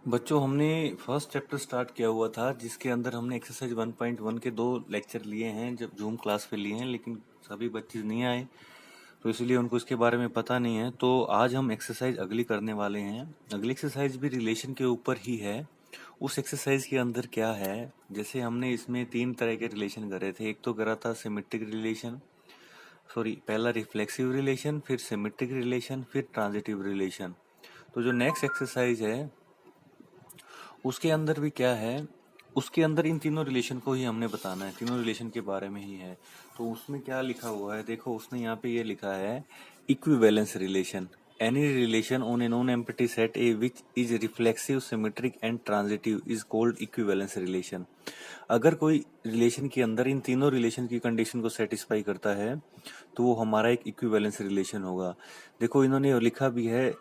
बच्चों हमने first chapter start किया हुआ था जिसके अंदर हमने एक्सरसाइज 1.1 के 2 लेक्चर लिए हैं जब जूम क्लास पे लिए हैं, लेकिन सभी बच्चे नहीं आए तो इसलिए उनको इसके बारे में पता नहीं है। तो आज हम एक्सरसाइज अगली करने वाले हैं। अगली एक्सरसाइज भी रिलेशन के ऊपर ही है। उस एक्सरसाइज के अंदर क्या है, जैसे हमने इसमें 3 तरह के रिलेशन करे थे। एक तो करा था सिमेट्रिक रिलेशन, सॉरी पहला रिफ्लेक्सिव रिलेशन, फिर सिमेट्रिक रिलेशन, फिर ट्रांजिटिव रिलेशन। तो जो नेक्स्ट एक्सरसाइज है उसके अंदर भी क्या है, उसके अंदर इन तीनों रिलेशन को ही हमने बताना है, तीनों रिलेशन के बारे में ही है। तो उसमें क्या लिखा हुआ है, देखो उसने यहाँ पे ये लिखा है equivalence relation. Any relation on a non empty set A which is reflexive symmetric and transitive is called equivalence relation. अगर कोई रिलेशन के अंदर इन तीनों रिलेशन की कंडीशन को सेटिस्फाई करता है तो वो हमारा एक इक्विवेलेंस रिलेशन होगा। देखो इन्होंने लिखा भी है,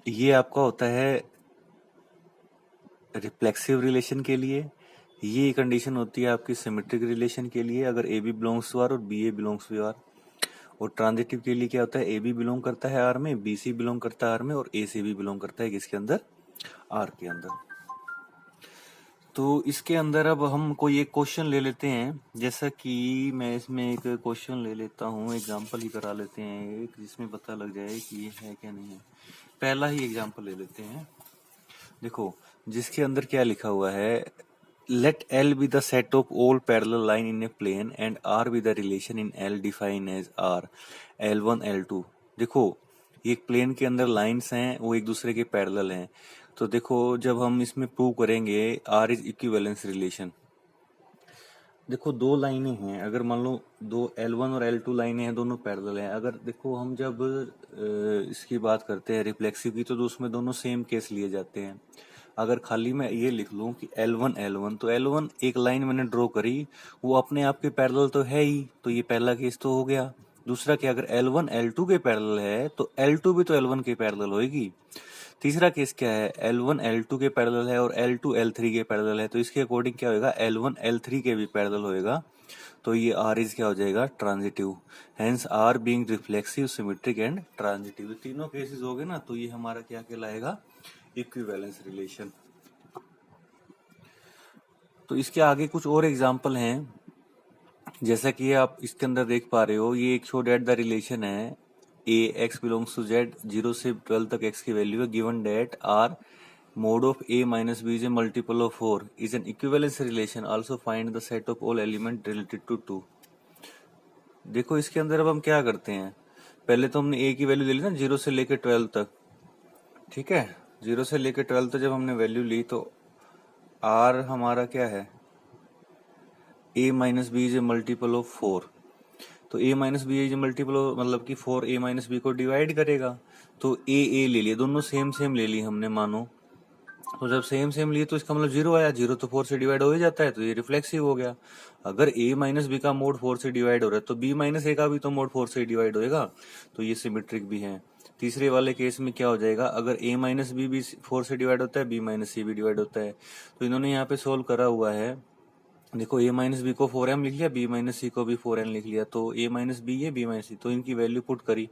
ये आपका होता है रिफ्लेक्सिव रिलेशन के लिए, ये कंडीशन होती है आपकी सिमेट्रिक रिलेशन के लिए अगर a b belongs to R और b a belongs to R. और ट्रांजिटिव के लिए क्या होता है, ए बी बिलोंग करता है आर में, बी सी बिलोंग करता है आर में, और ए सी बी बिलोंग करता है किसके अंदर, आर के अंदर। तो इसके अंदर अब हम कोई एक क्वेश्चन ले लेते हैं, जैसा कि मैं इसमें एक क्वेश्चन ले लेता हूँ, एग्जाम्पल ही करा लेते हैं एक, जिसमें पता लग जाए कि ये है क्या नहीं है। पहला ही एग्जाम्पल ले लेते हैं। देखो जिसके अंदर क्या लिखा हुआ है, let L be the set of all parallel line in a plane and R be the relation in L defined as R L1 L2। देखो ये एक प्लेन के अंदर लाइंस हैं, वो एक दूसरे के पैरेलल हैं। तो देखो जब हम इसमें प्रूव करेंगे R इज इक्विवेलेंस रिलेशन। देखो दो लाइनें हैं, अगर मान लो दो L1 और L2 लाइनें हैं, दोनों पैरेलल हैं। अगर देखो हम जब इसकी बात करते हैं रिफ्लेक्सिव की, तो उसमें दोनों सेम केस लिए जाते हैं। अगर खाली मैं ये लिख लूं कि L1 तो L1 एक लाइन मैंने ड्रॉ करी, वो अपने आप के पैरेलल तो है ही, तो ये पहला केस तो हो गया। दूसरा क्या, अगर L1 L2 के पैरेलल है तो L2 भी तो L1 के पैरेलल होगी। तीसरा केस क्या है, L1 L2 के पैरेलल है और L2 L3 के पैरेलल है, तो इसके अकॉर्डिंग क्या होगा, L1 L3 के भी पैरेलल होएगा। तो ये R इज क्या हो जाएगा, transitive. Hence R being reflexive symmetric and transitive. तीनों केसेस हो गए ना, तो ये हमारा क्या कहलाएगा, इक्विवेलेंस रिलेशन। तो इसके आगे कुछ और एग्जांपल हैं, जैसा कि आप इसके अंदर देख पा रहे हो, ये एक शो डेट द रिलेशन है a x belongs to Z, 0 से 12 तक एक्स की वैल्यू है, given that R mod of a minus b is a multiple of 4 is an equivalence relation, also find the set of all element related to 2। देखो इसके अंदर अब हम क्या करते हैं, पहले तो हमने a की वैल्यू ले ली ना 0 से लेकर 12 तक, ठीक है। 0 से लेकर 12 तक जब हमने वैल्यू ली तो r हमारा क्या है, a minus b is a multiple of 4। तो a minus b is a multiple मतलब कि 4 a माइनस बी को डिवाइड करेगा। तो a ले लिए, दोनों सेम सेम ले ली हमने मानो। तो जब सेम सेम लिए तो इसका मतलब 0 आया, 0 तो 4 से डिवाइड हो ही जाता है, तो ये रिफ्लेक्सिव हो गया। अगर a माइनस बी का मोड 4 से डिवाइड हो रहा है तो b माइनस ए का भी तो मोड 4 से डिवाइड होएगा, तो ये सिमेट्रिक भी है। तीसरे वाले केस में क्या हो जाएगा, अगर a माइनस बी भी 4 से डिवाइड होता है, b माइनस सी भी डिवाइड होता है। तो इन्होंने यहाँ पे सोल्व करा हुआ है, देखो a माइनस बी को 4m लिख लिया, b माइनस सी को भी 4n लिख लिया, तो a माइनस बी है, b माइनस सी, तो इनकी वैल्यू पुट करी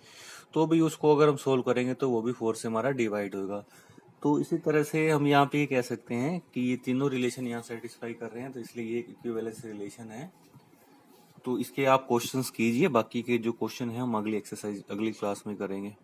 तो भी उसको अगर हम सोल्व करेंगे तो वो भी 4 से हमारा डिवाइड होगा। तो इसी तरह से हम यहाँ पे कह सकते हैं कि ये तीनों रिलेशन यहाँ सेटिस्फाई कर रहे हैं, तो इसलिए ये इक्विवेलेंस रिलेशन है। तो इसके आप क्वेश्चंस कीजिए, बाकी के जो क्वेश्चन है हम अगली एक्सरसाइज अगली क्लास में करेंगे।